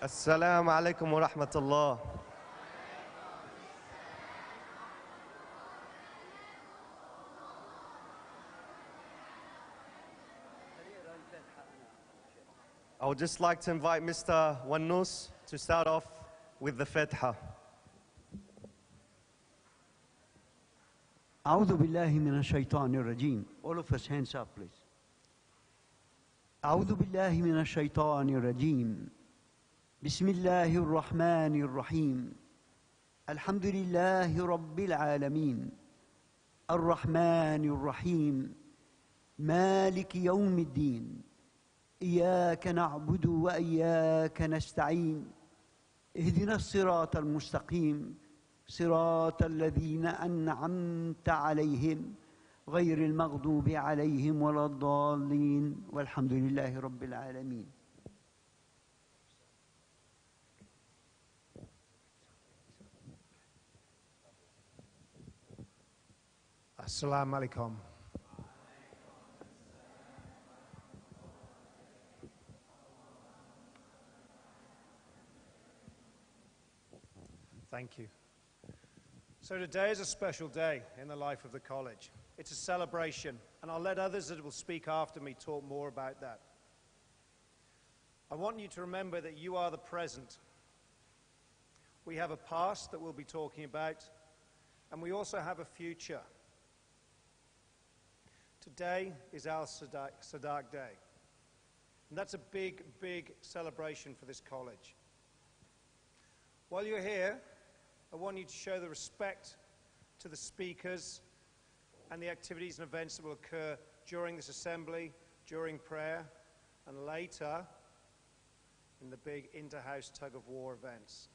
السلام عليكم ورحمة الله. I would just like to invite Mr. Wannous to start off with the Fatiha. أعوذ بالله من الشيطان الرجيم. All of us hands up, please. أعوذ بالله من الشيطان الرجيم. بسم الله الرحمن الرحيم. الحمد لله رب العالمين. الرحمن الرحيم. مالك يوم الدين. إياك نعبد وإياك نستعين. اهدنا الصراط المستقيم. صراط الذين أنعمت عليهم غير المغضوب عليهم ولا الضالين والحمد لله رب العالمين. Assalamu alaikum. Thank you. So today is a special day in the life of the college. It's a celebration, and I'll let others that will speak after me talk more about that. I want you to remember that you are the present. We have a past that we'll be talking about, and we also have a future. Today is Al Sadiq Day, and that's a big, big celebration for this college. While you're here, I want you to show the respect to the speakers and the activities and events that will occur during this assembly, during prayer, and later in the big inter-house tug-of-war events.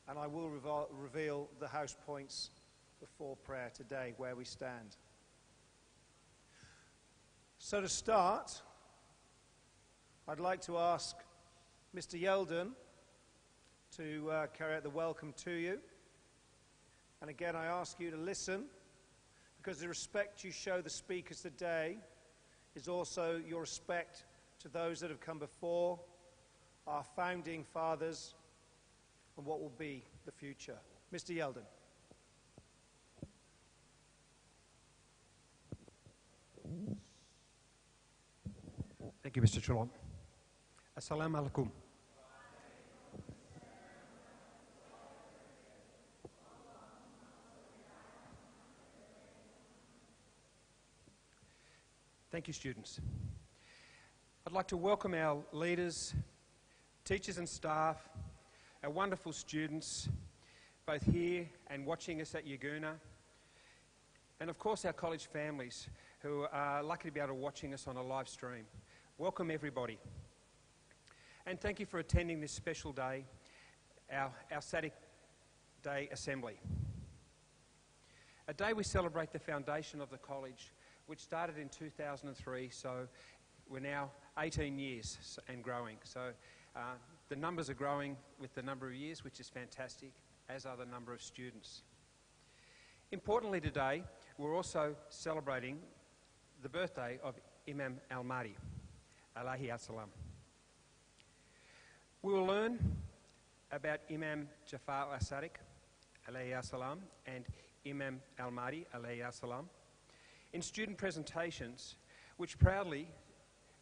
And I will reveal the house points before prayer today, where we stand. So to start, I'd like to ask Mr. Yeldon to carry out the welcome to you. And again, I ask you to listen, because the respect you show the speakers today is also your respect to those that have come before, our founding fathers, and what will be the future. Mr. Yeldon. Thank you, Mr. Chalon. Assalamu alaikum. Thank you, students. I'd like to welcome our leaders, teachers and staff, our wonderful students, both here and watching us at Yaguna, and of course our college families who are lucky to be able to watching us on a live stream. Welcome everybody. And thank you for attending this special day, our Sadiq Day Assembly. A day we celebrate the foundation of the college, which started in 2003, so we're now 18 years and growing. So the numbers are growing with the number of years, which is fantastic, as are the number of students. Importantly today, we're also celebrating the birthday of Imam al-Mahdi, alayhi as-salam. We will learn about Imam Jafar al-Sadiq, alayhi as-salam, and Imam al-Mahdi, alayhi as-salam, in student presentations, which proudly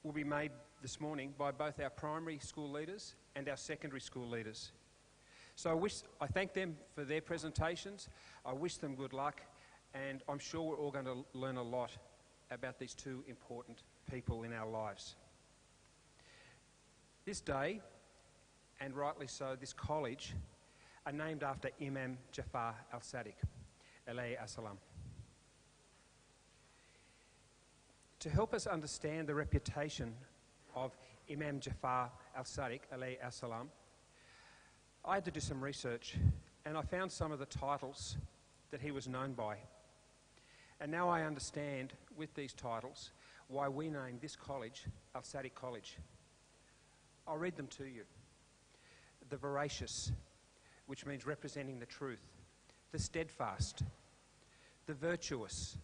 will be made this morning by both our primary school leaders and our secondary school leaders. So I thank them for their presentations, I wish them good luck, and I'm sure we're all going to learn a lot about these two important people in our lives. This day, and rightly so, this college, are named after Imam Jafar al-Sadiq, alayhi as-salam. To help us understand the reputation of Imam Jafar al-Sadiq, alayhi as-salam, I had to do some research, and I found some of the titles that he was known by. And now I understand, with these titles, why we named this college Sadiq College. I'll read them to you. The veracious, which means representing the truth. The steadfast. The virtuous.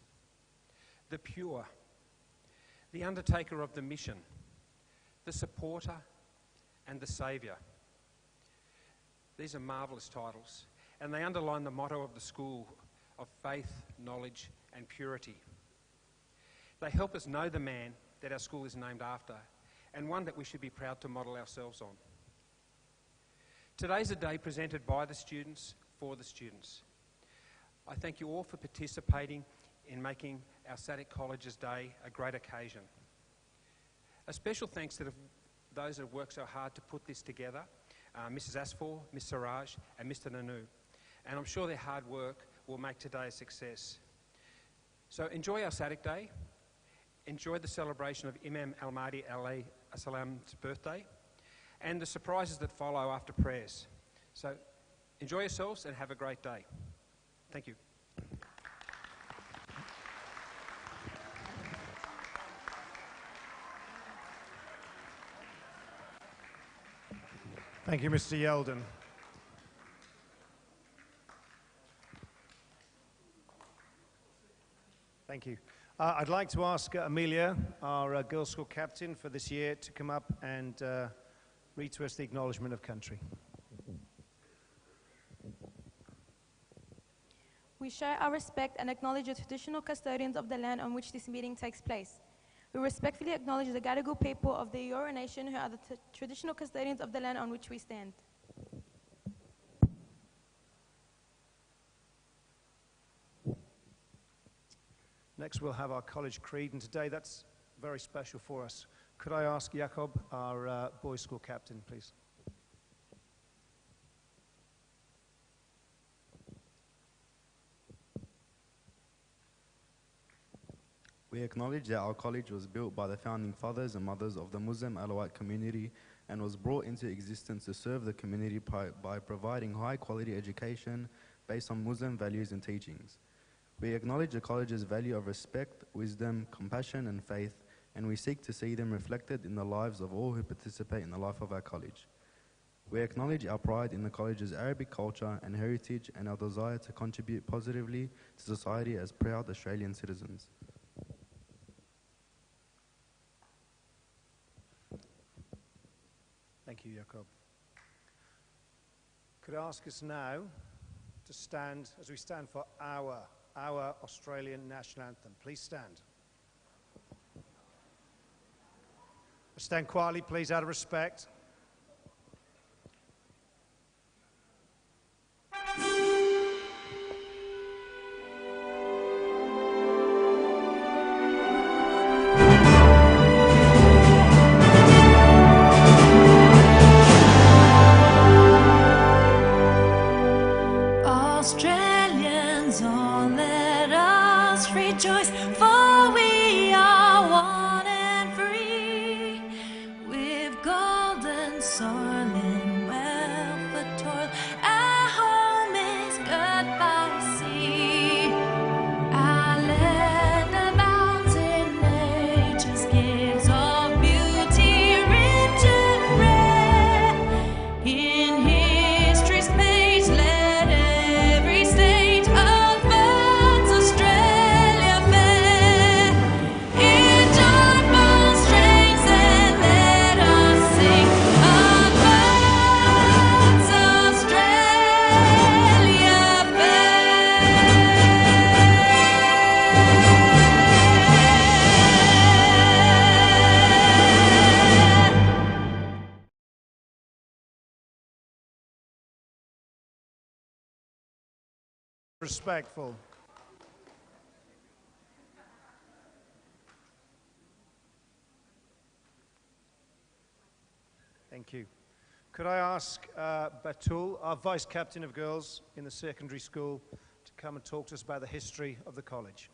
The pure. The undertaker of the mission. the supporter, and the saviour. These are marvellous titles, and they underline the motto of the school of faith, knowledge, and purity. They help us know the man that our school is named after, and one that we should be proud to model ourselves on. Today's a day presented by the students, for the students. I thank you all for participating in making our Sadiq College's Day a great occasion. A special thanks to those that have worked so hard to put this together, Mrs. Asfor, Ms. Siraj, and Mr. Nanu. And I'm sure their hard work will make today a success. So enjoy our Sadiq Day. Enjoy the celebration of Imam Al-Mahdi alayhi as-salam's birthday and the surprises that follow after prayers. So enjoy yourselves and have a great day. Thank you. Thank you, Mr. Yeldon. Thank you. I'd like to ask Amelia, our girls' school captain for this year, to come up and read to us the acknowledgement of country. We show our respect and acknowledge the traditional custodians of the land on which this meeting takes place. We respectfully acknowledge the Gadigal people of the Eora Nation, who are the traditional custodians of the land on which we stand. Next, we'll have our college creed, and today that's very special for us. Could I ask Jakob, our boys' school captain, please? We acknowledge that our college was built by the founding fathers and mothers of the Muslim Alawite community and was brought into existence to serve the community by providing high-quality education based on Muslim values and teachings. We acknowledge the college's value of respect, wisdom, compassion, and faith, and we seek to see them reflected in the lives of all who participate in the life of our college. We acknowledge our pride in the college's Arabic culture and heritage and our desire to contribute positively to society as proud Australian citizens. Thank you, Jakob. Could I ask us now to stand as we stand for our Australian national anthem. Please stand. Stand quietly, please, out of respect. Australians, oh, let us rejoice, for we are one and free, with golden soil and wealth of toil. Our home is good by sea. Our land abounds in nature's gifts of beauty, rich and rare. In history's page, let every stage of birds Australia fair. In joy bold strains, and let us sing of birds Australia fair. Respectful. Thank you. Could I ask Batul, our Vice Captain of Girls in the secondary school, to come and talk to us about the history of the college?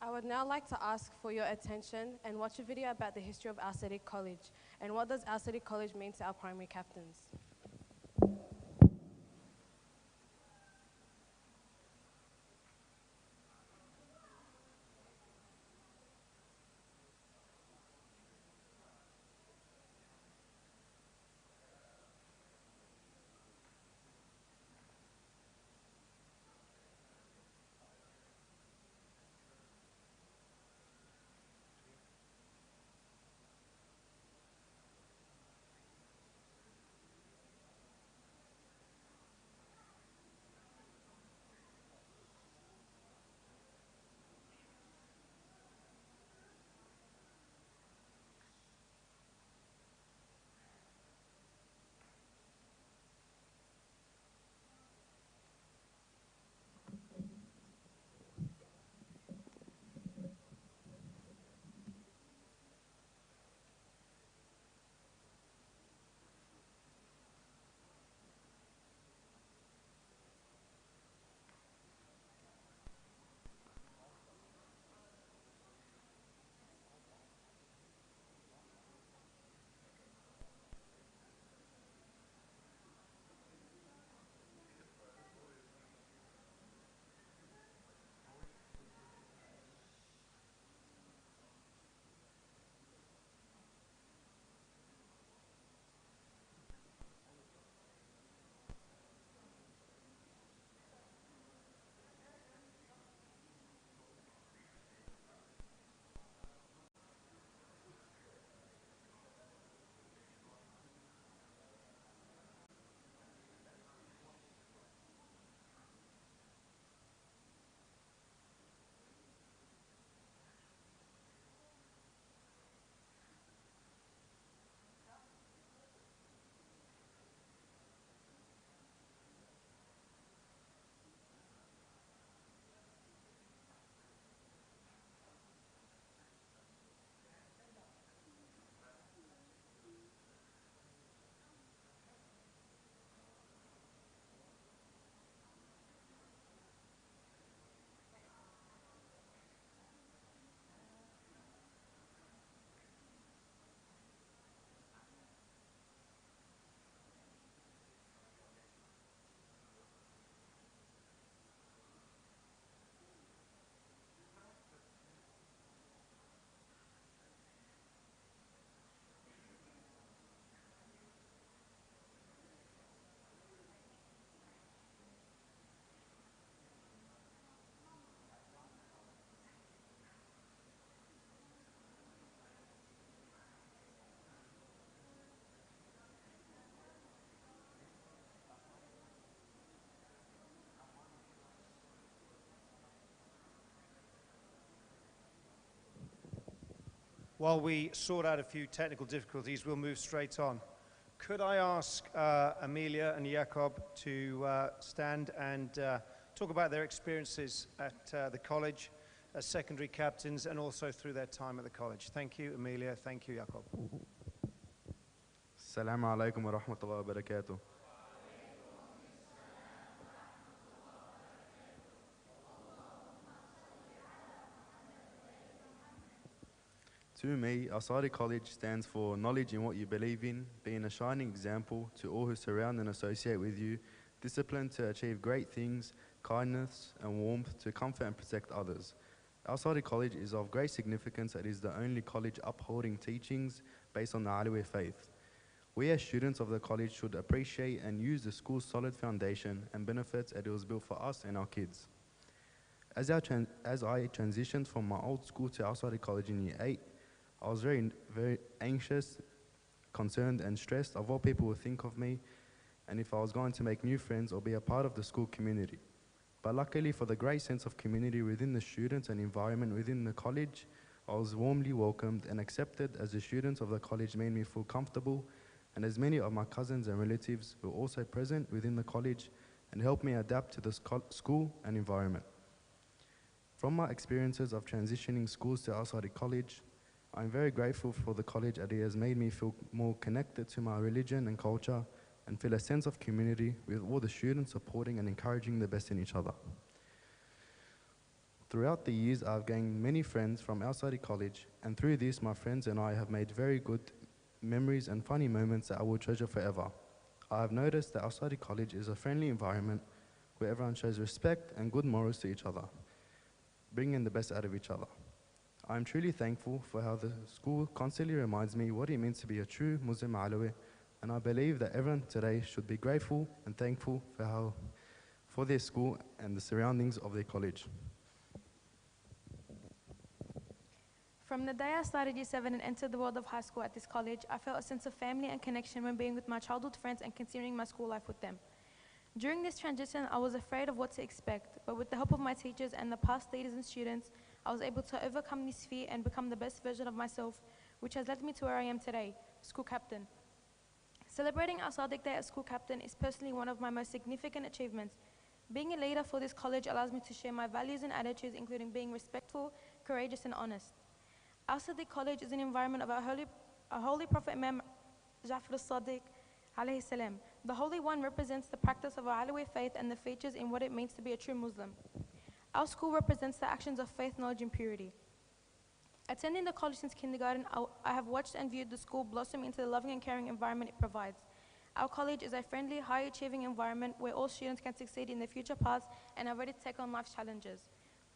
I would now like to ask for your attention and watch a video about the history of our Sadiq College and what does our Sadiq College mean to our primary captains. while we sort out a few technical difficulties, we'll move straight on. Could I ask Amelia and Jakob to stand and talk about their experiences at the college as secondary captains and also through their time at the college? Thank you, Amelia. Thank you, Jakob. Assalamu alaikum wa rahmatullahi wa barakatuh. To me, Sadiq College stands for knowledge in what you believe in, being a shining example to all who surround and associate with you, discipline to achieve great things, kindness and warmth to comfort and protect others. Sadiq College is of great significance. It is the only college upholding teachings based on the Alawi faith. We as students of the college should appreciate and use the school's solid foundation and benefits that it was built for us and our kids. As I transitioned from my old school to Sadiq College in Year 8, I was very anxious, concerned and stressed of what people would think of me and if I was going to make new friends or be a part of the school community. But luckily for the great sense of community within the students and environment within the college, I was warmly welcomed and accepted as the students of the college made me feel comfortable, and as many of my cousins and relatives were also present within the college and helped me adapt to the school and environment. From my experiences of transitioning schools to Sadiq College, I'm very grateful for the college as it has made me feel more connected to my religion and culture and feel a sense of community with all the students supporting and encouraging the best in each other. Throughout the years, I've gained many friends from Sadiq College, and through this, my friends and I have made very good memories and funny moments that I will treasure forever. I have noticed that Sadiq College is a friendly environment where everyone shows respect and good morals to each other, bringing the best out of each other. I am truly thankful for how the school constantly reminds me what it means to be a true Muslim Alawi, and I believe that everyone today should be grateful and thankful for their school and the surroundings of their college. From the day I started Year 7 and entered the world of high school at this college, I felt a sense of family and connection when being with my childhood friends and continuing my school life with them. During this transition, I was afraid of what to expect, but with the help of my teachers and the past leaders and students, I was able to overcome this fear and become the best version of myself, which has led me to where I am today, school captain. Celebrating our Sadiq Day as school captain is personally one of my most significant achievements. Being a leader for this college allows me to share my values and attitudes, including being respectful, courageous, and honest. Our Sadiq College is an environment of our holy Prophet Imam Ja'far al-Sadiq alayhi salam. The Holy One represents the practice of our Alawi faith and the features in what it means to be a true Muslim. Our school represents the actions of faith, knowledge, and purity. Attending the college since kindergarten, I have watched and viewed the school blossom into the loving and caring environment it provides. Our college is a friendly, high-achieving environment where all students can succeed in their future paths and are ready to take on life's challenges.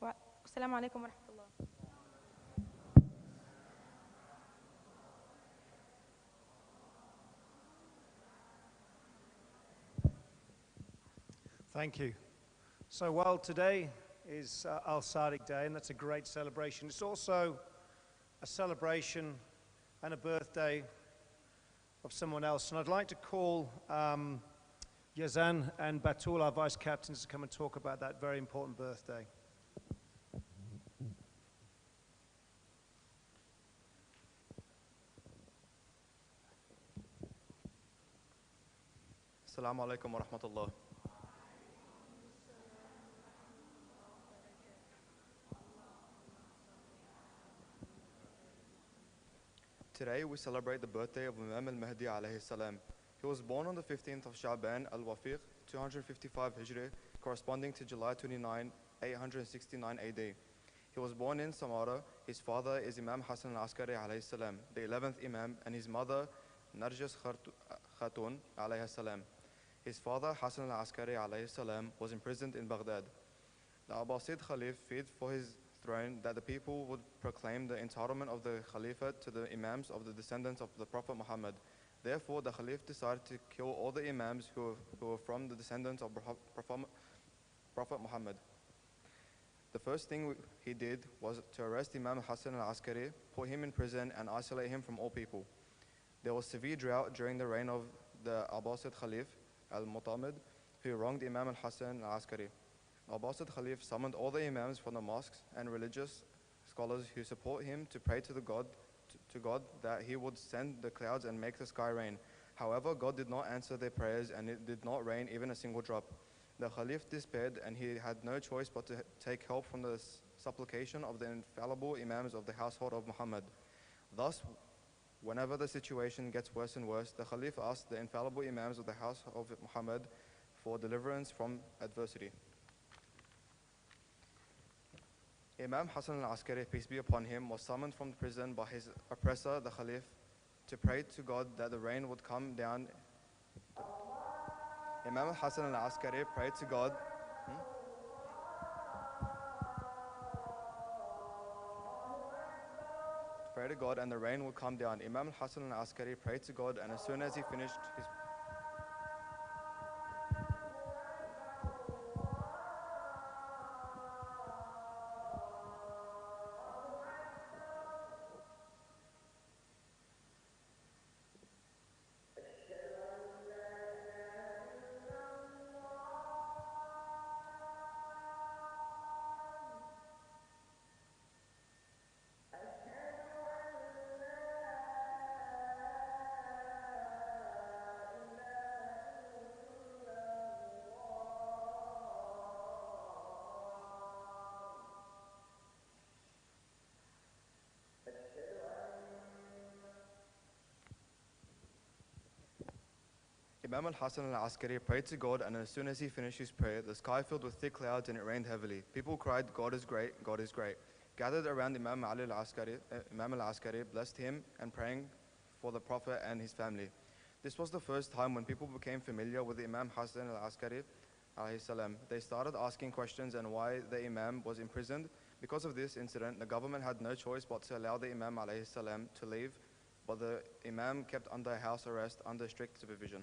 Assalamu alaikum wa rahmatullah. Thank you. So while today is Al-Sadiq Day, and that's a great celebration, it's also a celebration and a birthday of someone else. And I'd like to call Yazan and Batul, our vice captains, to come and talk about that very important birthday. Assalamu alaikum wa rahmatullah. Today we celebrate the birthday of Imam al-Mahdi alayhi salam. He was born on the 15th of Sha'ban al-Wafiq, 255 Hijri, corresponding to July 29, 869 AD. He was born in Samara. His father is Imam Hassan al-Askari alayhi salam, the 11th Imam, and his mother Narjis Khatun alayhi salam. His father Hassan al-Askari alayhi salam was imprisoned in Baghdad. The Abbasid Khalif feared for his throne that the people would proclaim the entitlement of the Caliphate to the Imams of the descendants of the Prophet Muhammad. Therefore, the Khalif decided to kill all the Imams who were from the descendants of Prophet Muhammad. The first thing he did was to arrest Imam Hassan al-Askari, put him in prison, and isolate him from all people. There was severe drought during the reign of the Abbasid Khalif al-Mutamid, who wronged Imam al-Hassan al-Askari. Abbasid Khalif summoned all the Imams from the mosques and religious scholars who support him to pray to the God to God that he would send the clouds and make the sky rain. However, God did not answer their prayers and it did not rain even a single drop. The Caliph despaired and he had no choice but to take help from the supplication of the infallible Imams of the household of Muhammad. Thus, whenever the situation gets worse and worse, the Caliph asked the infallible Imams of the house of Muhammad for deliverance from adversity. Imam Hassan al-Askari, peace be upon him, was summoned from prison by his oppressor, the Caliph, to pray to God that the rain would come down. Imam Hassan al-Askari prayed to God. Pray to God and the rain would come down. Imam Hassan al-Askari prayed to God, and as soon as he finished his Imam al-Hassan al-Askari prayed to God, and as soon as he finished his prayer, the sky filled with thick clouds and it rained heavily. People cried, God is great, God is great. Gathered around Imam al-Askari blessed him and praying for the Prophet and his family. This was the first time when people became familiar with Imam Hassan al-Askari alayhi salam. They started asking questions and why the Imam was imprisoned. Because of this incident, the government had no choice but to allow the Imam alayhi salam to leave, but the Imam kept under house arrest under strict supervision.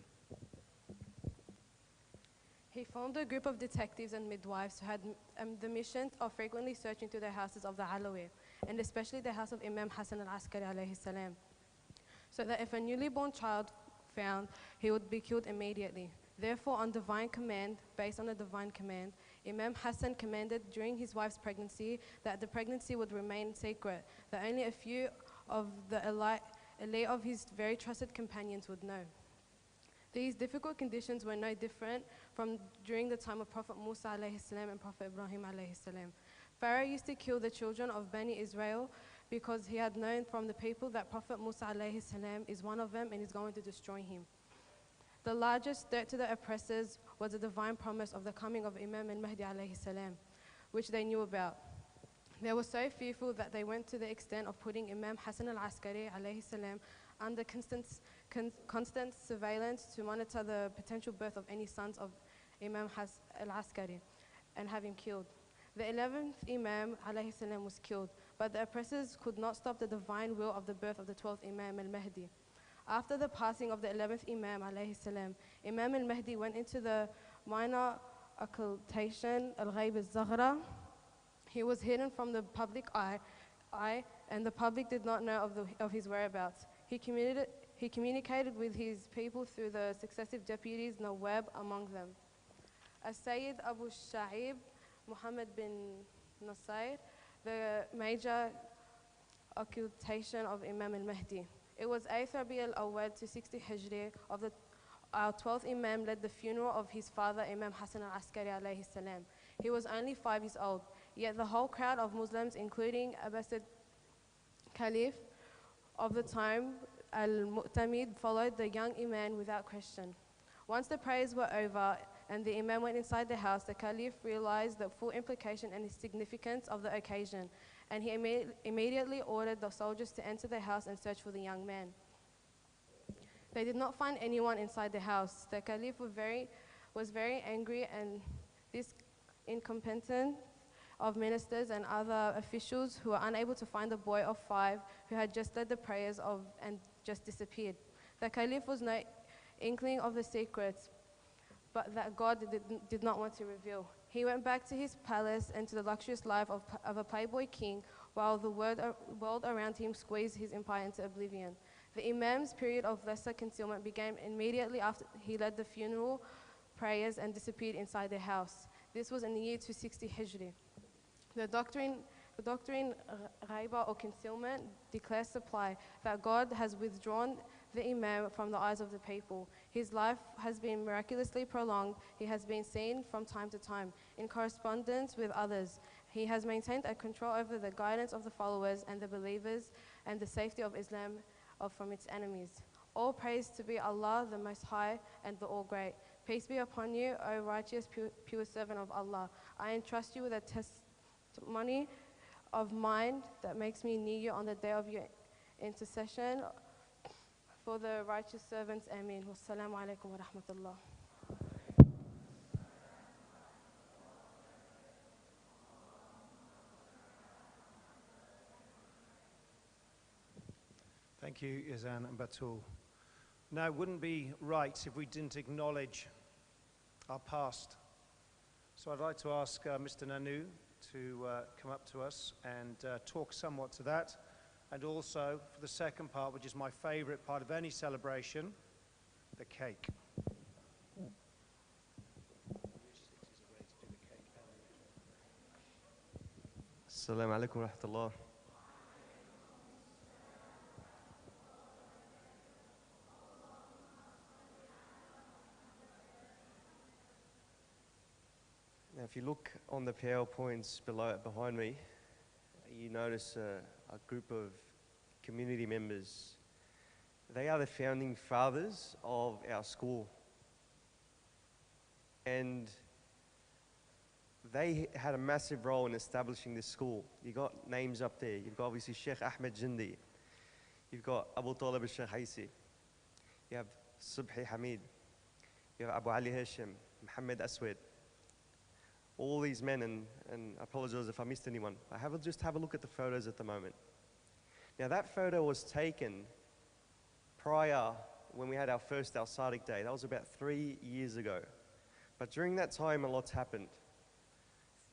He formed a group of detectives and midwives who had the mission of frequently searching through the houses of the Alawi, and especially the house of Imam Hassan al-Askari alayhi salam, so that if a newly born child found, he would be killed immediately. Therefore, on divine command, based on a divine command, Imam Hassan commanded during his wife's pregnancy that the pregnancy would remain secret, that only a few of the elite of his very trusted companions would know. These difficult conditions were no different from during the time of Prophet Musa alayhi salam and Prophet Ibrahim alayhi salam. Pharaoh used to kill the children of Bani Israel because he had known from the people that Prophet Musa alayhi salam is one of them and is going to destroy him. The largest threat to the oppressors was the divine promise of the coming of Imam al-Mahdi alayhi salam, which they knew about. They were so fearful that they went to the extent of putting Imam Hassan al-Askari alayhi salam under constant surveillance to monitor the potential birth of any sons of Imam al-Askari and have him killed. The 11th Imam alayhi salam was killed, but the oppressors could not stop the divine will of the birth of the 12th Imam al-Mahdi. After the passing of the 11th Imam alayhi salam, Imam al-Mahdi went into the minor occultation al-Ghaib al-Zaghra. He was hidden from the public eye, and the public did not know of his whereabouts. He communicated with his people through the successive deputies, Nawab among them. As-Sayyid Abu Sha'ib Muhammad bin Nasir, the major occultation of Imam al-Mahdi. It was 8th Rabi al-Awwal to 60 Hijri of our 12th Imam led the funeral of his father Imam Hassan al-Askari alayhi salam. He was only 5 years old, yet the whole crowd of Muslims, including Abbasid Caliph of the time, Al-Mu'tamid, followed the young Imam without question. Once the prayers were over and the Imam went inside the house, the Caliph realized the full implication and significance of the occasion, and he immediately ordered the soldiers to enter the house and search for the young man. They did not find anyone inside the house. The Caliph was very angry, and this incompetence of ministers and other officials who were unable to find the boy of 5 who had just led the prayers and just disappeared. The Caliph was no inkling of the secrets, but that God did not want to reveal. He went back to his palace and to the luxurious life of a playboy king, while the world around him squeezed his empire into oblivion. The Imam's period of lesser concealment began immediately after he led the funeral prayers and disappeared inside the house. This was in the year 260 Hijri. The doctrine Doctrine, ghaiba or concealment, declares supply, that God has withdrawn the Imam from the eyes of the people. His life has been miraculously prolonged. He has been seen from time to time in correspondence with others. He has maintained a control over the guidance of the followers and the believers and the safety of Islam from its enemies. All praise to be Allah, the Most High and the All-Great. Peace be upon you, O righteous, pure servant of Allah. I entrust you with a testimony of mine that makes me near you on the day of your intercession for the righteous servants. Ameen. Wassalamu alaikum wa rahmatullah. Thank you, Izan and Batul. Now, it wouldn't be right if we didn't acknowledge our past. So I'd like to ask Mr. Nanu to come up to us and talk somewhat to that. And also, for the second part, which is my favorite part of any celebration, the cake. Assalamu alaikum wa rahmatullah. Now, if you look on the PowerPoints behind me, you notice a group of community members. They are the founding fathers of our school. And they had a massive role in establishing this school. You got names up there. You've got obviously Sheikh Ahmed Jindi. You've got Abu Talib al-Sheikh Haisi. You have Subhi Hamid. You have Abu Ali Hashim, Muhammad Aswad. All these men, and I apologize if I missed anyone. Just have a look at the photos at the moment. Now that photo was taken prior when we had our first Sadiq Day. That was about 3 years ago. But during that time, a lot's happened.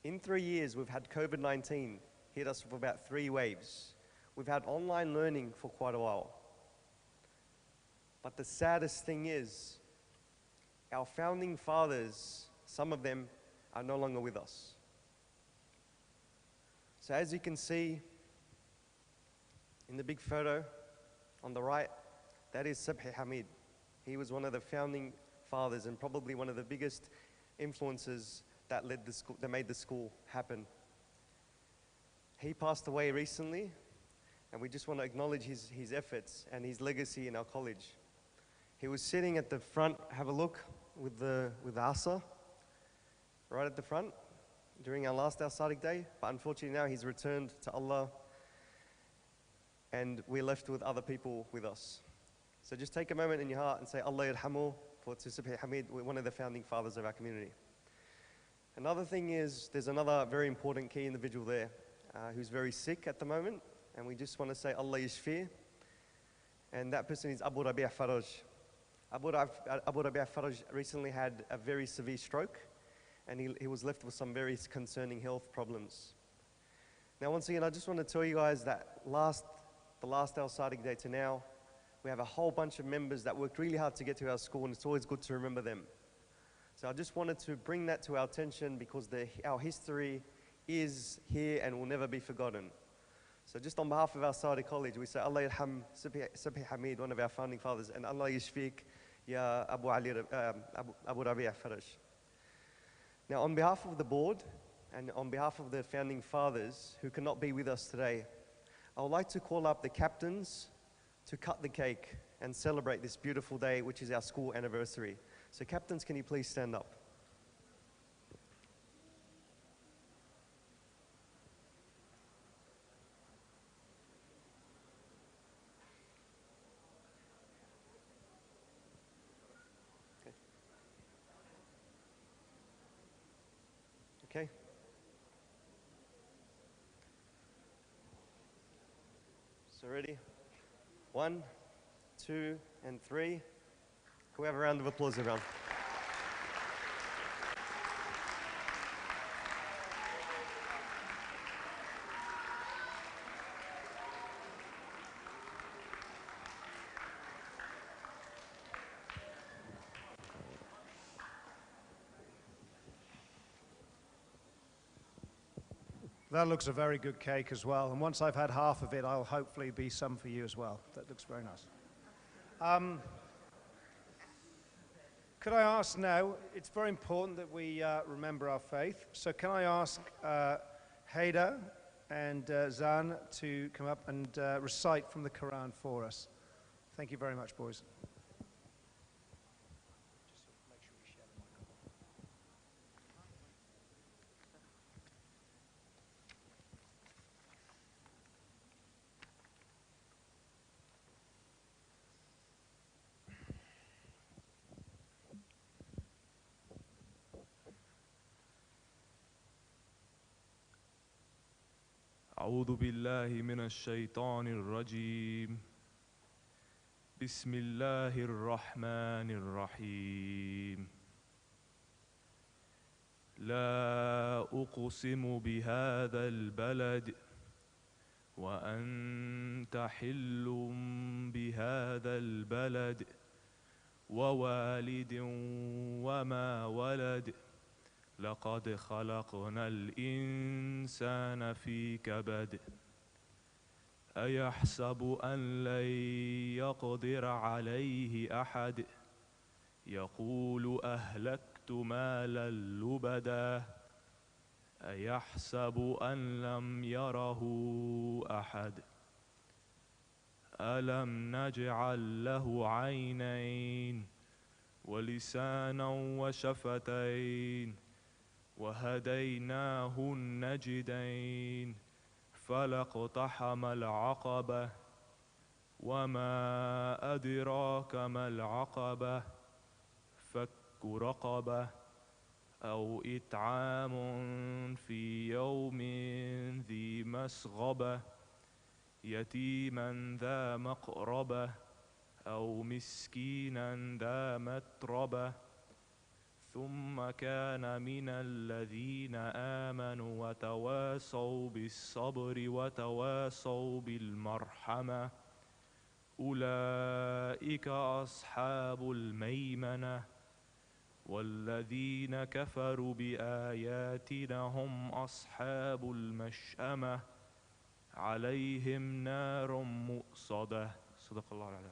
In 3 years, we've had COVID-19 hit us with about 3 waves. We've had online learning for quite a while. But the saddest thing is, our founding fathers, some of them are no longer with us. So as you can see in the big photo on the right, that is Subhi Hamid. He was one of the founding fathers and probably one of the biggest influences that made the school happen. He passed away recently, and we just want to acknowledge his efforts and his legacy in our college. He was sitting at the front, have a look, with the Asa, right at the front, during our last Sadiq Day, but unfortunately now he's returned to Allah, and we're left with other people with us. So just take a moment in your heart and say, Allah yarhamu, for Subhi Hamid, one of the founding fathers of our community. Another thing is, there's another very important key individual there who's very sick at the moment, and we just want to say Allah yashfi, and that person is Abu Rabi' Faraj. Abu Rabi' Faraj recently had a very severe stroke, and he was left with some very concerning health problems. Now, once again, I just want to tell you guys that the last Sadiq Day to now, we have a whole bunch of members that worked really hard to get to our school, and it's always good to remember them. So I just wanted to bring that to our attention because our history is here and will never be forgotten. So just on behalf of our Sadiq College, we say Allah yarham Subhi Hamid, one of our founding fathers, and Allah yashfiq ya Abu Rabi' Faraj. Now, on behalf of the board and on behalf of the founding fathers who cannot be with us today, I would like to call up the captains to cut the cake and celebrate this beautiful day, which is our school anniversary. So captains, can you please stand up? Okay. So ready? 1, 2, and 3. Can we have a round of applause, everyone? That looks a very good cake as well. And once I've had half of it, I'll hopefully be some for you as well. That looks very nice. Could I ask now, it's very important that we remember our faith. So can I ask Haida and Zan to come up and recite from the Quran for us? Thank you very much, boys. أعوذ بالله من الشيطان الرجيم. بسم الله الرحمن الرحيم. لا أقسم بهذا البلد وأنت حل بهذا البلد ووالد وما ولد لقد خلقنا الإنسان في كبد أيحسب أن لن يقدر عليه أحد يقول أهلكت مالا لبدا أيحسب أن لم يره أحد ألم نجعل له عينين ولسانا وشفتين وهديناه النجدين فلاقتحم العقبة وما أدراك ما العقبة فك رقبة أو إطعام في يوم ذي مسغبة يتيما ذا مقربة أو مسكينا ذا متربة ثم كان من الذين آمنوا وتواصوا بالصبر وتواصوا بالمرحمة أولئك أصحاب الميمنة والذين كفروا بآياتنا هم أصحاب المشأمة عليهم نار مؤصدة. صدق الله العظيم.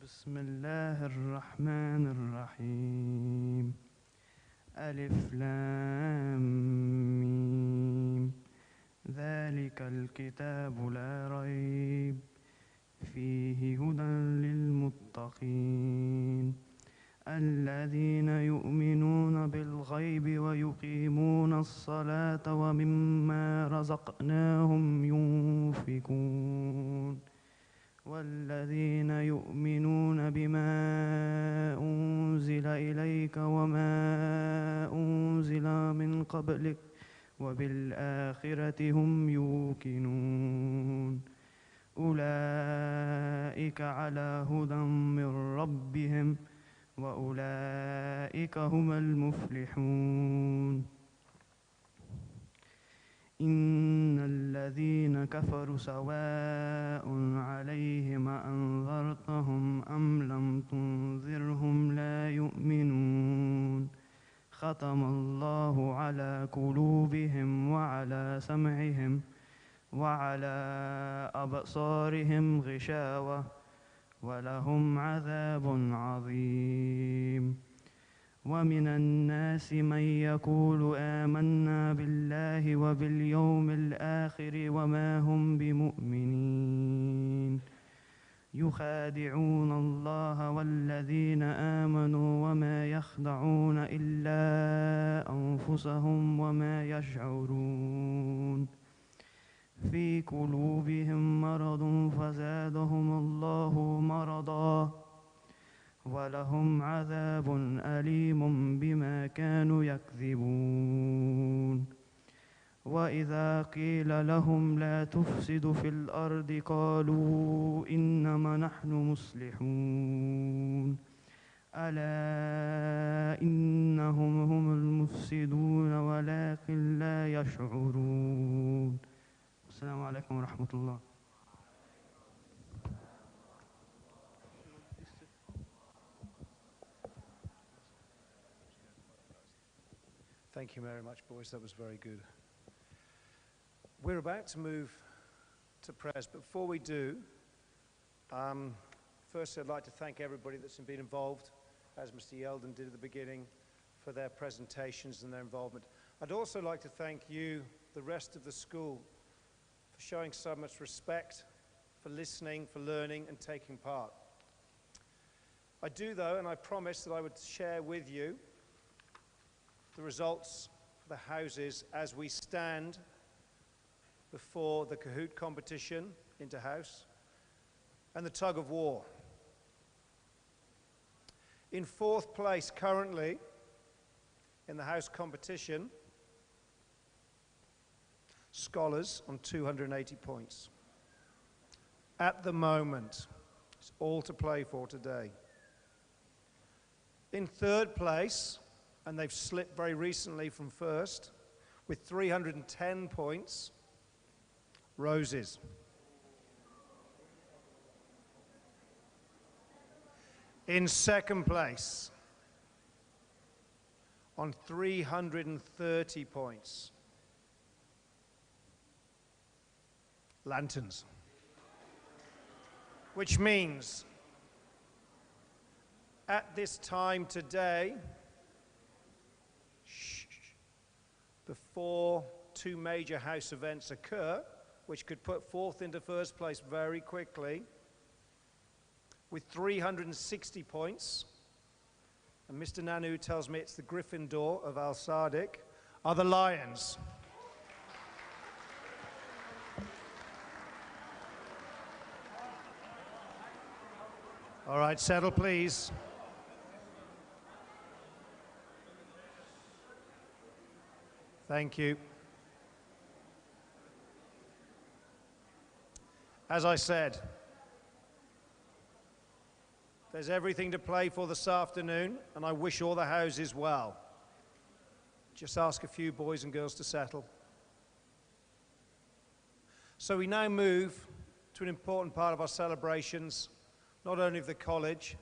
بسم الله الرحمن الرحيم. ألف لام ميم. ذلك الكتاب لا ريب فيه هدى للمتقين الذين يؤمنون بالغيب ويقيمون الصلاة ومما رزقناهم ينفقون والذين يؤمنون بما أنزل إليك وما أنزل من قبلك وبالآخرة هم يوقنون أولئك على هدى من ربهم وأولئك هم المفلحون. إن الذين كفروا سواء عليهم أنذرتهم أم لم تنذرهم لا يؤمنون ختم الله على قلوبهم وعلى سمعهم وعلى أبصارهم غشاوة ولهم عذاب عظيم. ومن الناس من يقول آمنا بالله وباليوم الآخر وما هم بمؤمنين يخادعون الله والذين آمنوا وما يخدعون إلا أنفسهم وما يشعرون في قلوبهم مرض فزادهم الله مرضا ولهم عذاب أليم بما كانوا يكذبون. وإذا قيل لهم لا تفسدوا في الأرض قالوا إنما نحن مصلحون ألا إنهم هم المفسدون ولكن لا يشعرون. السلام عليكم ورحمة الله. Thank you very much, boys. That was very good. We're about to move to prayers, but before we do, first I'd like to thank everybody that's been involved, as Mr. Yeldon did at the beginning, for their presentations and their involvement. I'd also like to thank you, the rest of the school, for showing so much respect, for listening, for learning and taking part. I do, though, and I promised that I would share with you the results for the houses as we stand before the Kahoot competition inter-house and the tug of war. In fourth place currently in the house competition, Scholars on 280 points. At the moment, it's all to play for today. In third place, and they've slipped very recently from first, with 310 points, Roses. In second place, on 330 points, Lanterns. Which means, at this time today, before two major house events occur, which could put fourth into first place very quickly, with 360 points, and Mr. Nanu tells me it's the Gryffindor of Al Sadiq, are the Lions. All right, settle, please. Thank you. As I said, there's everything to play for this afternoon, and I wish all the houses well. Just ask a few boys and girls to settle. So we now move to an important part of our celebrations, not only of the college,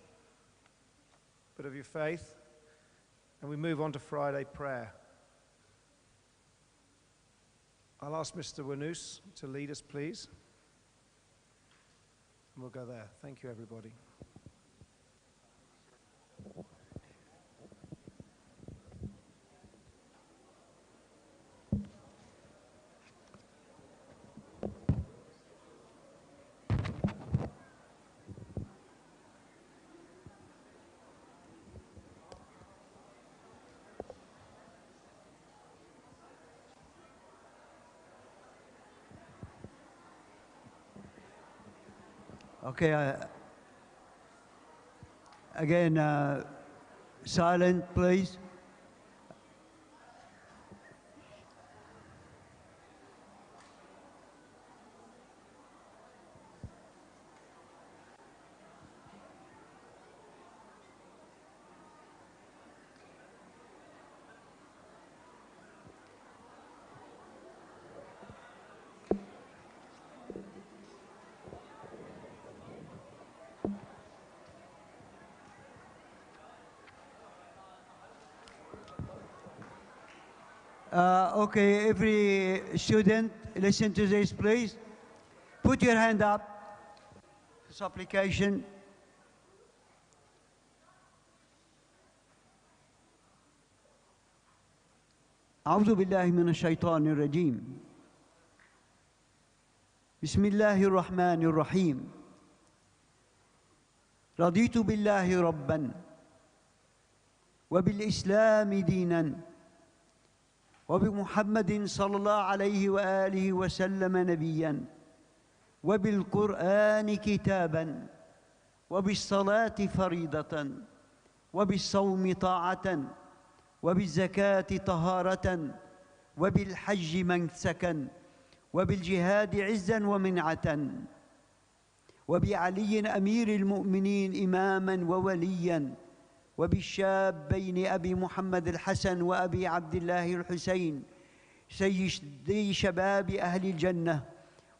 but of your faith, and we move on to Friday prayer. I'll ask Mr. Wanus to lead us, please. And we'll go there. Thank you, everybody. Okay, again, silent, please. Okay, every student, listen to this, please. Put your hand up. Supplication. أعوذ بالله من الشيطان الرجيم. بسم الله الرحمن الرحيم. رضيت بالله ربا وبالإسلام دينا وبمحمد صلى الله عليه وآله وسلم نبيا وبالقرآن كتابا وبالصلاة فريضة وبالصوم طاعة وبالزكاة طهارة وبالحج منسكا وبالجهاد عزا ومنعة وبعلي أمير المؤمنين إماما ووليا وبالشابين أبي محمد الحسن وأبي عبد الله الحسين سيدي شباب أهل الجنة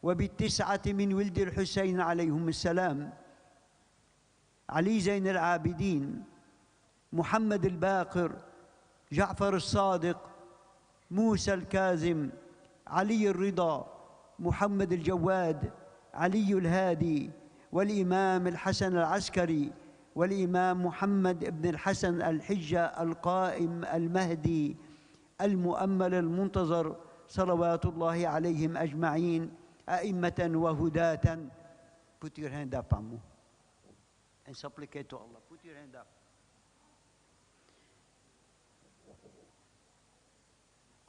وبالتسعة من ولد الحسين عليهم السلام علي زين العابدين محمد الباقر جعفر الصادق موسى الكاظم، علي الرضا، محمد الجواد، علي الهادي، والإمام الحسن العسكري، والإمام محمد بن الحسن الحجة القائم المهدي المؤمل المنتظر صلوات الله عليهم أجمعين أئمة وهداة. Put your hand up, Ammu, and supplicate to Allah. Put your hand up.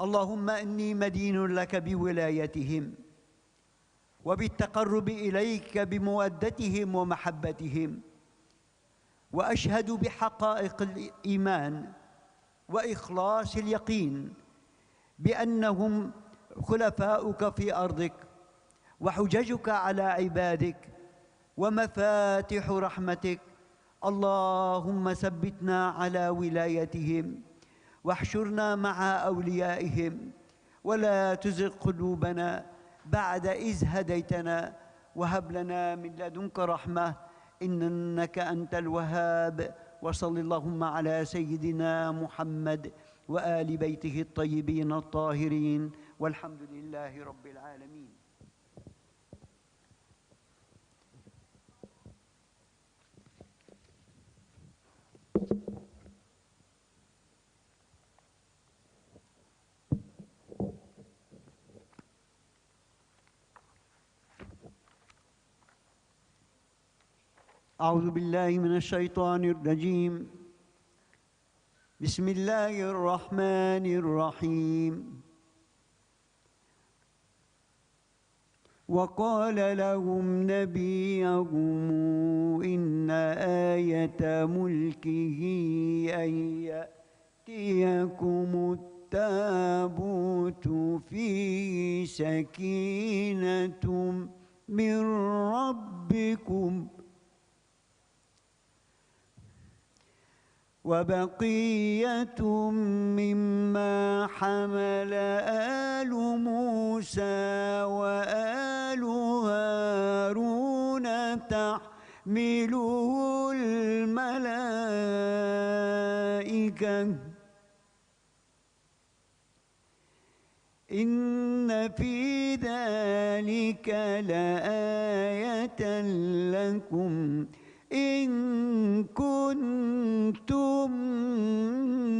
اللهم إني مدين لك بولايتهم وبالتقرب إليك بمودتهم ومحبتهم، وأشهد بحقائق الإيمان وإخلاص اليقين بأنهم خلفاؤك في أرضك وحججك على عبادك ومفاتح رحمتك. اللهم ثبتنا على ولايتهم واحشرنا مع أوليائهم، ولا تزغ قلوبنا بعد إذ هديتنا، وهب لنا من لدنك رحمة إنك أنت الوهاب. وصل اللهم على سيدنا محمد وآل بيته الطيبين الطاهرين، والحمد لله رب العالمين. أعوذ بالله من الشيطان الرجيم. بسم الله الرحمن الرحيم. وقال لهم نبيهم إن آية ملكه أن يأتيكم التابوت فيه سكينة من ربكم وبقية مما حمل آل موسى وآل هارون تحمله الملائكة إن في ذلك لآية لكم إن كنتم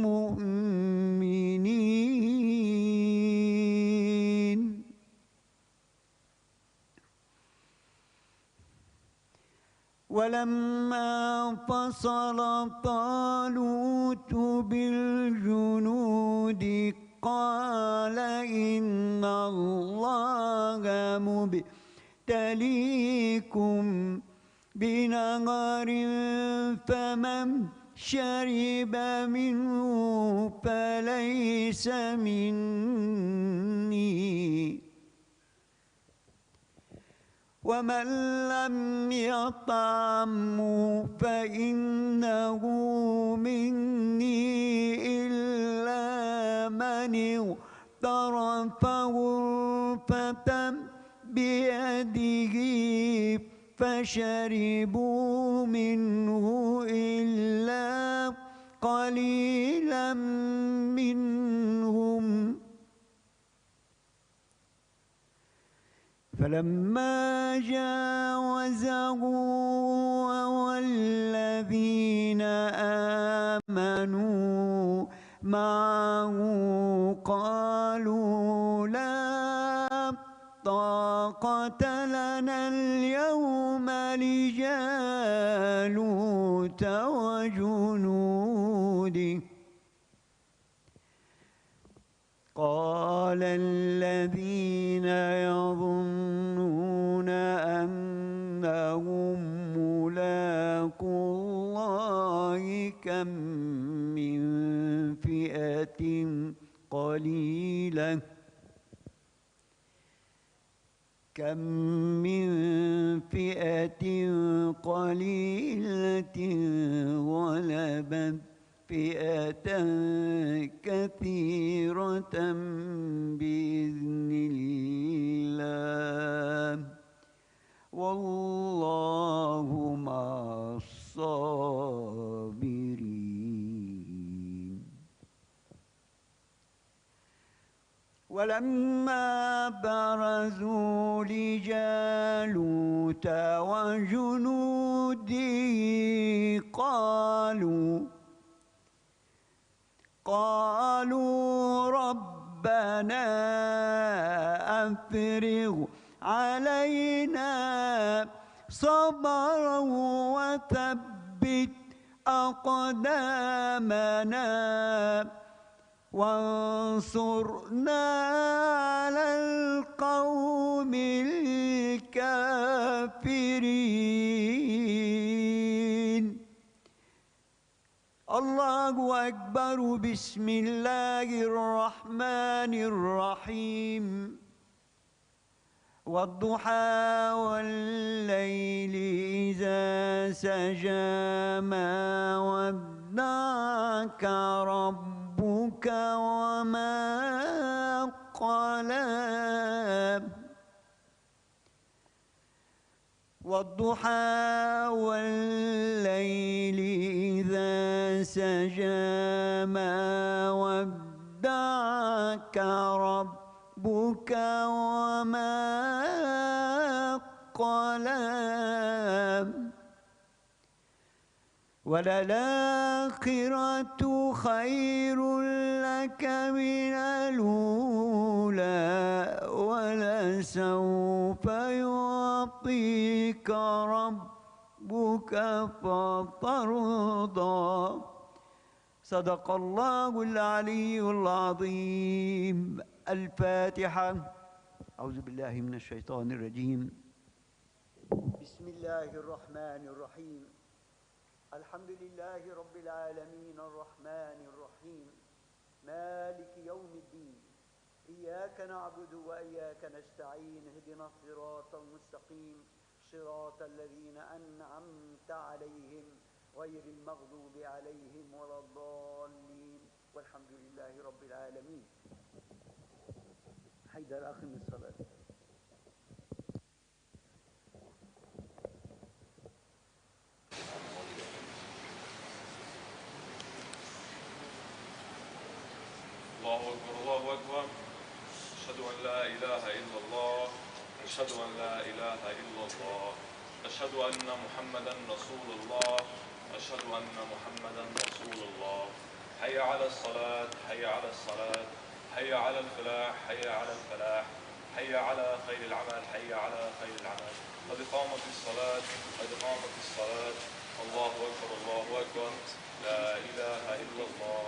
مؤمنين. ولما فصل طالوت بالجنود قال إن الله مبتليكم بنهر فمن شرب منه فليس مني ومن لم يطعمه فإنه مني إلا من اغترف غرفة بيده فشربوا منه إلا قليلا منهم. فلما جاوزه والذين آمنوا معه قالوا لا طاقة لنا اليوم لجالوت وجنوده. قال الذين يظنون أنهم ملاقو الله كم من فئة قليلة غلبت فئة كثيرة بإذن الله والله مع الصابرين. ولما برزوا لجالوت وجنوده قالوا ربنا أفرغ علينا صبرا وثبت أقدامنا وانصرنا على القوم الكافرين. الله أكبر. بسم الله الرحمن الرحيم. والضحى والليل إذا سجى ما ودعك ربك وما قلى. والضحى والليل إذا سجى ما ودعك ربك وما قلى. وللآخرة خير لك من الأولى ولسوف يعطيك ربك فترضى. صدق الله العلي العظيم. الفاتحة. أعوذ بالله من الشيطان الرجيم. بسم الله الرحمن الرحيم. الحمد لله رب العالمين الرحمن الرحيم مالك يوم الدين. إياك نعبد وإياك نستعين. اهدنا الصراط المستقيم صراط الذين أنعمت عليهم غير المغضوب عليهم ولا الضالين والحمد لله رب العالمين. حيدر أقم الصلاة. الله أكبر الله أكبر. أشهد أن لا إله إلا الله. أشهد أن لا إله إلا الله. أشهد أن محمدا رسول الله. أشهد أن محمدا رسول الله. حي على الصلاة حي على الصلاة حي على الفلاح حي على الفلاح حي على خير العمل حي على خير العمل. قد قامت الصلاة قد قامت الصلاة. الله أكبر الله أكبر. لا إله إلا الله.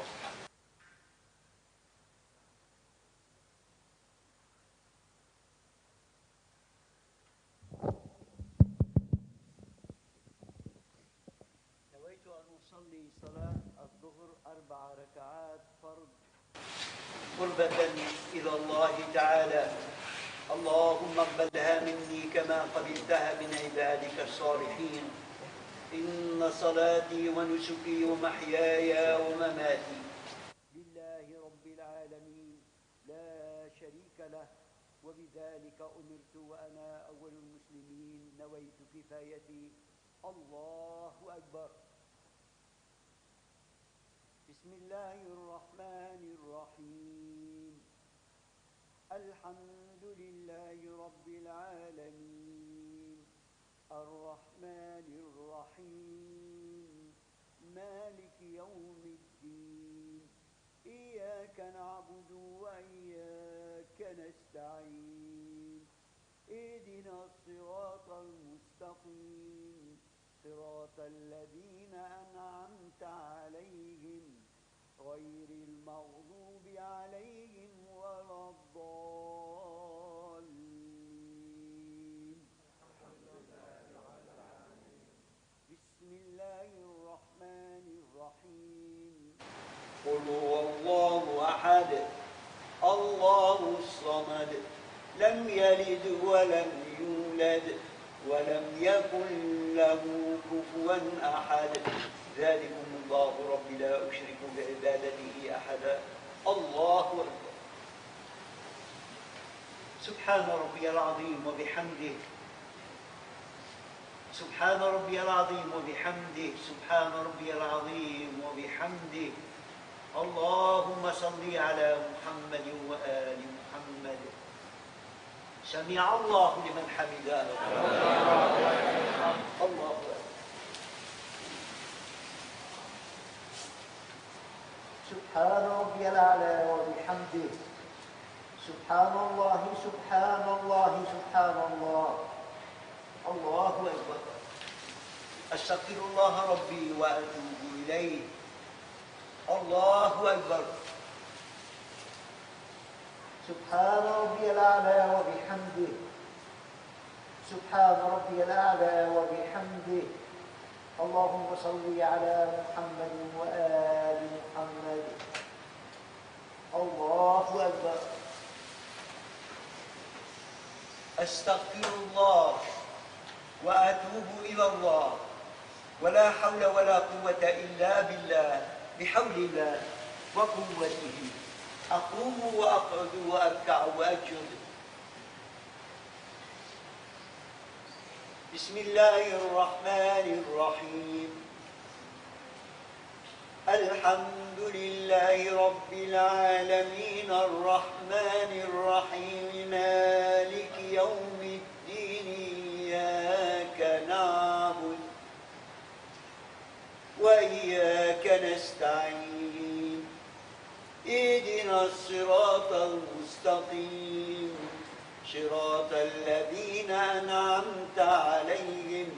أصلي صلاة الظهر 4 ركعات فرض قربة إلى الله تعالى. اللهم اقبلها مني كما قبلتها من عبادك الصالحين. إن صلاتي ونسكي ومحياي ومماتي لله رب العالمين لا شريك له وبذلك أمرت وأنا أول المسلمين. نويت كفايتي. الله أكبر. بسم الله الرحمن الرحيم. الحمد لله رب العالمين الرحمن الرحيم مالك يوم الدين. إياك نعبد وإياك نستعين. اهدنا الصراط المستقيم صراط الذين أنعمت عليهم غير المغضوب عليهم ولا الضالين. بسم الله الرحمن الرحيم. قل هو الله أحد الله الصمد لم يلد ولم يولد ولم يكن له كفوا أحد. ذلكم الله ربي لا أشرك بعبادته أحدا. الله أكبر. سبحان ربي العظيم وبحمده. سبحان ربي العظيم وبحمده. سبحان ربي العظيم وبحمده. اللهم صل على محمد وآل محمد محمد. سمع الله لمن حمده. الله أكبر. سبحان ربي الأعلى وبحمده. سبحان الله سبحان الله سبحان الله. الله أكبر. أستغفر الله ربي وأتوب إليه. الله أكبر. سبحان ربي الأعلى وبحمده. سبحان ربي الأعلى وبحمده. اللهم صل على محمد وآل محمد. الله أكبر. أستغفر الله وأتوب إلى الله ولا حول ولا قوة إلا بالله بحول الله وقوته. أقوم وأقعد وأركع وأسجد. بسم الله الرحمن الرحيم. الحمد لله رب العالمين الرحمن الرحيم مالك يوم الدين إياك نعبد وإياك نستعين اهدنا الصراط المستقيم صراط الذين أنعمت عليهم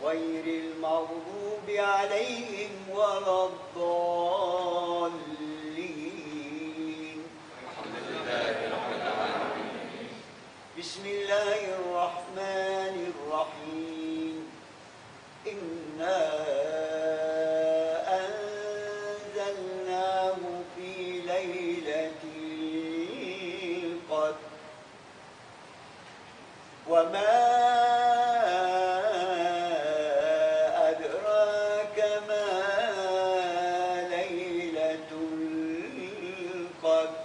غير المغضوب عليهم ولا الضالين. بسم الله الرحمن الرحيم. إنا أنزلناه في ليلة القدر وما أدراك ما ليلة القدر.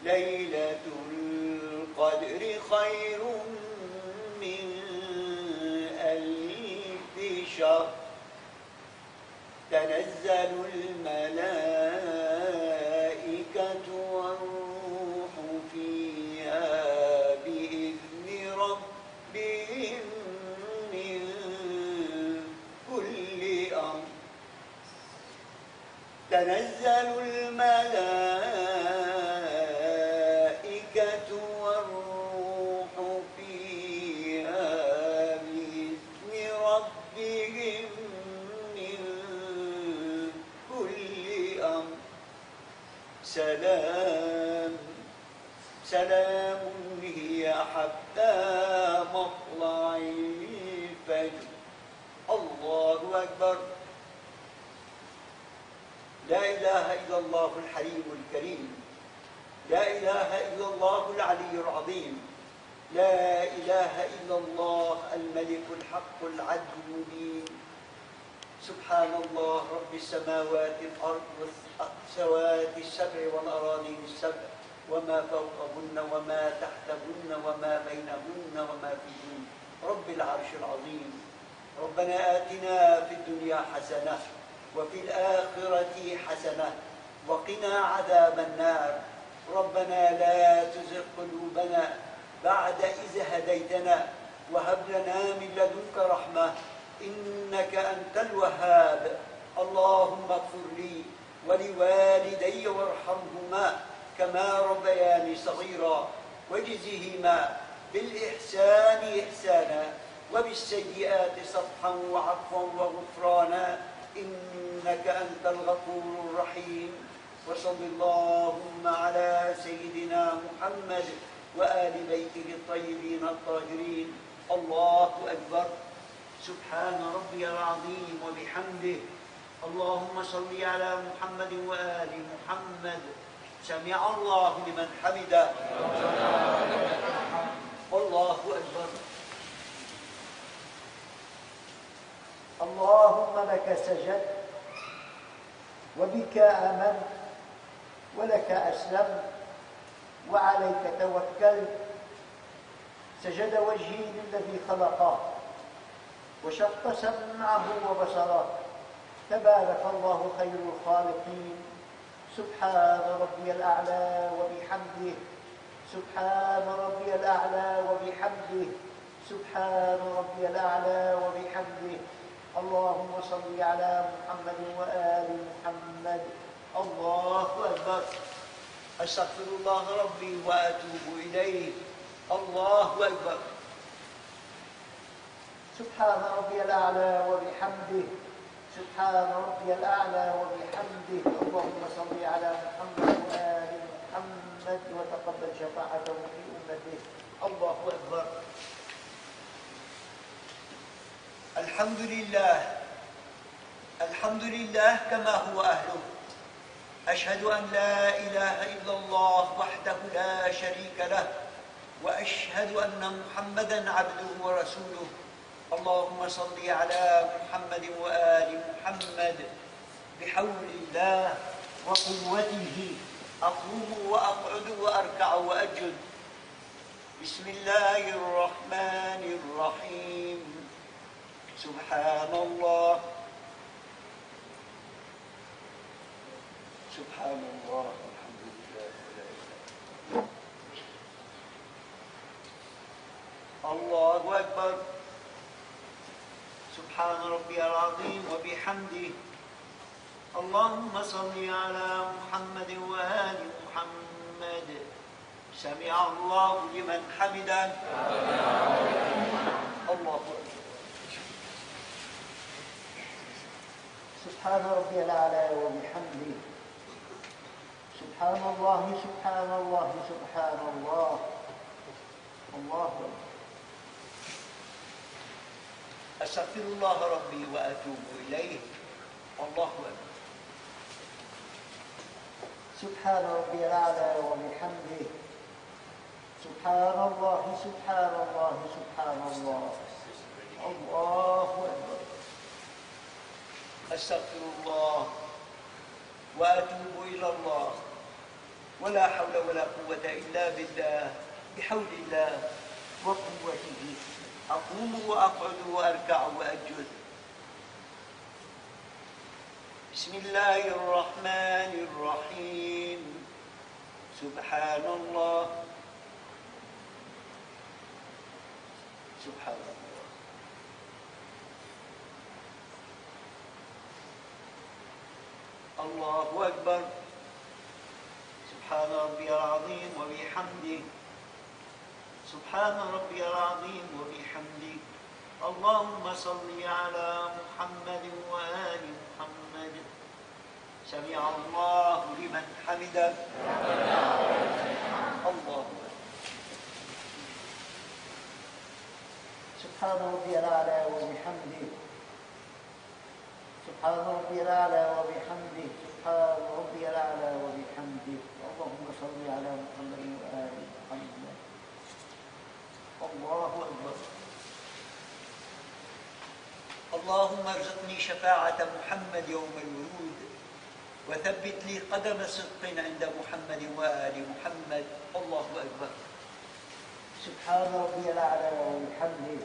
ليلة القدر خير من ألف شهر. تنزل الملائكة والروح فيها بإذن ربهم من كل أمر. تنزل الملائكة والروح فيها بإذن ربهم من كل أمر. سلام هي حتى مطلع الفجر. الله أكبر. لا إله إلا الله الحليم الكريم. لا إله إلا الله العلي العظيم. لا إله إلا الله الملك الحق العدل المبين. سبحان الله رب السماوات الأرض والسماوات السبع والأراضين السبع وما فوقهن وما تحتهن وما بينهن وما فيهن. رب العرش العظيم. ربنا آتنا في الدنيا حسنة وفي الآخرة حسنة وقنا عذاب النار. ربنا لا تزغ قلوبنا بعد إذ هديتنا وهب لنا من لدنك رحمة إنك أنت الوهاب. اللهم اغفر لي ولوالدي وارحمهما كما ربياني صغيرا واجزهما بالإحسان إحسانا وبالسيئات صفحا وعفوا وغفرانا إنك أنت الغفور الرحيم. وصل اللهم على سيدنا محمد وآل بيته الطيبين الطاهرين. الله أكبر. سبحان ربي العظيم وبحمده. اللهم صل على محمد وآل محمد. سمع الله لمن حمده. الله أكبر. اللهم لك سجدت وبك آمنت ولك أسلمت وعليك توكلت. سجد وجهي للذي خلقه وشق سمعه وبصره. تبارك الله خير الخالقين. سبحان ربي الأعلى وبحمده سبحان ربي الأعلى وبحمده سبحان ربي الأعلى وبحمده اللهم صل على محمد وآل محمد الله أكبر أستغفر الله ربي وأتوب إليه الله أكبر سبحان ربي الأعلى وبحمده سبحان ربي الأعلى وبحمده اللهم صل على محمد وآل محمد وتقبل شفاعته في أمته الله أكبر الحمد لله كما هو أهله أشهد أن لا إله إلا الله وحده لا شريك له وأشهد أن محمدًا عبده ورسوله اللهم صل على محمد وآل محمد بحول الله وقوته أقوم وأقعد وأركع وأسجد بسم الله الرحمن الرحيم سبحان الله سبحان الله والحمد لله ولا إله إلا الله الله أكبر سبحان ربي العظيم وبحمده اللهم صل على محمد وآل محمد سمع الله لمن حمده الله أكبر سبحان ربي الأعلى وبحمده سبحان الله سبحان الله سبحان الله الله أكبر أستغفر الله ربي وأتوب إليه الله أكبر سبحان ربي الأعلى وبحمده سبحان الله سبحان الله سبحان الله الله أكبر أستغفر الله وأتوب إلى الله ولا حول ولا قوة إلا بالله بحول الله وقوته أقوم وأقعد وأركع وأسجد بسم الله الرحمن الرحيم سبحان الله سبحان الله الله أكبر سبحان ربي العظيم وبحمده سبحان ربي العظيم وبحمده اللهم صل على محمد وآل محمد سمع الله لمن حمده الله سبحان ربي الأعلى وبحمده سبحان ربي الأعلى وبحمده سبحان ربي الأعلى وبحمده اللهم صل على محمد وآل محمد الله أكبر اللهم ارزقني شفاعة محمد يوم الورود وثبت لي قدم صدق عند محمد وآل محمد الله أكبر سبحان ربي الأعلى وبحمده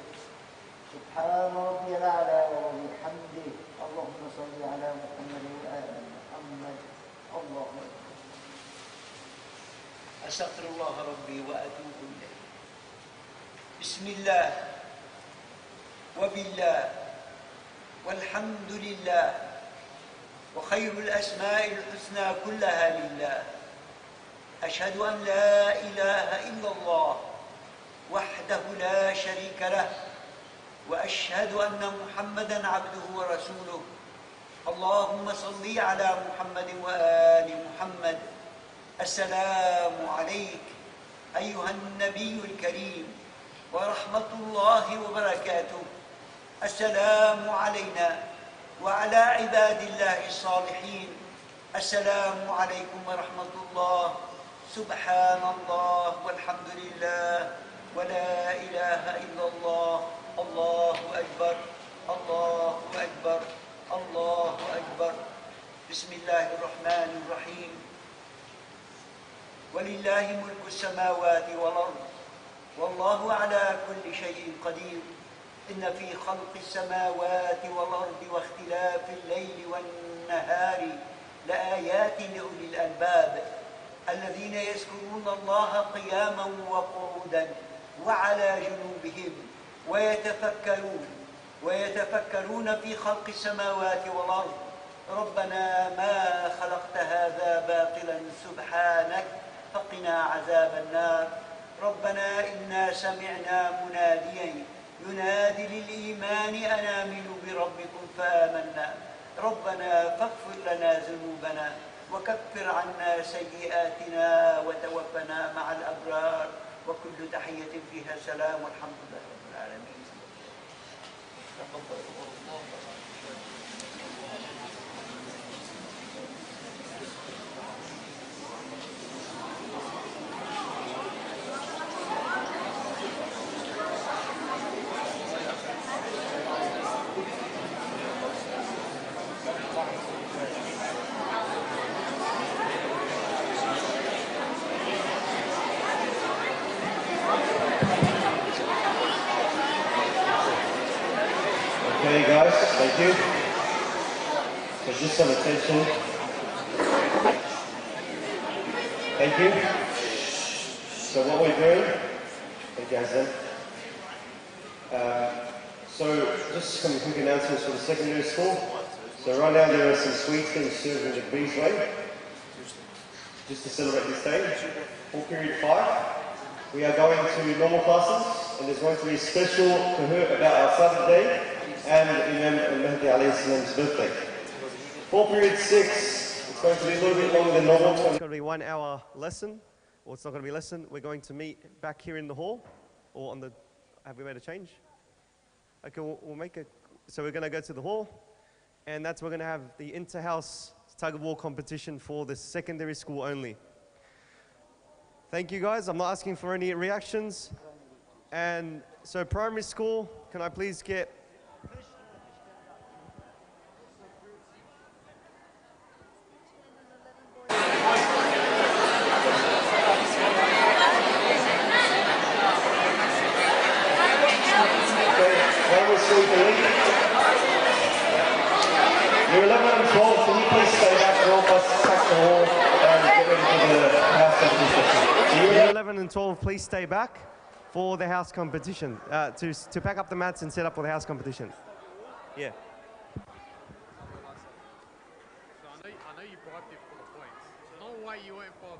سبحان ربي الأعلى وبحمده اللهم صل على محمد وآل محمد الله أكبر أستغفر الله ربي وأتوب إليه بسم الله وبالله والحمد لله وخير الأسماء الحسنى كلها لله أشهد أن لا إله إلا الله وحده لا شريك له وأشهد أن محمدًا عبده ورسوله اللهم صل على محمد وآل محمد السلام عليك أيها النبي الكريم ورحمة الله وبركاته السلام علينا وعلى عباد الله الصالحين السلام عليكم ورحمة الله سبحان الله والحمد لله ولا إله إلا الله الله أكبر الله أكبر الله أكبر بسم الله الرحمن الرحيم ولله ملك السماوات والأرض والله على كل شيء قدير إن في خلق السماوات والأرض واختلاف الليل والنهار لآيات لأولي الألباب الذين يذكرون الله قياما وقعودا وعلى جنوبهم ويتفكرون في خلق السماوات والأرض ربنا ما خلقت هذا باطلا سبحانك فقنا عذاب النار ربنا إنا سمعنا مناديا ينادي للإيمان أن آمنوا بربكم فآمنا ربنا فاغفر لنا ذنوبنا وكفر عنا سيئاتنا وتوفنا مع الأبرار وكل تحية فيها سلام والحمد لله رب العالمين. Okay guys, thank you. So just some attention. Thank you. So what we're doing, thank you Hassan. So just some quick announcements for the secondary school. So right now there are some sweets being served in the breezeway, just to celebrate this day. For period 5, we are going to normal classes, and there's going to be a special kahut about our Saturday and Imam al-Mahdi alayhi salam's birthday. For period 6, it's going to be a little bit longer than normal. It's going to be 1 hour lesson, or it's not going to be a lesson. We're going to meet back here in the hall, or on the, have we made a change? Okay, we'll make it, so we're going to go to the hall, and that's, we're going to have the inter-house tug-of-war competition for the secondary school only. Thank you guys, I'm not asking for any reactions. And so primary school, can I please get You're 11 and 12, can you please stay back and help us pack the hall and get ready for the house competition? So you're 11 and 12, please stay back for the house competition, to pack up the mats and set up for the house competition. Yeah. So I know you bribed him for the points. No way you went for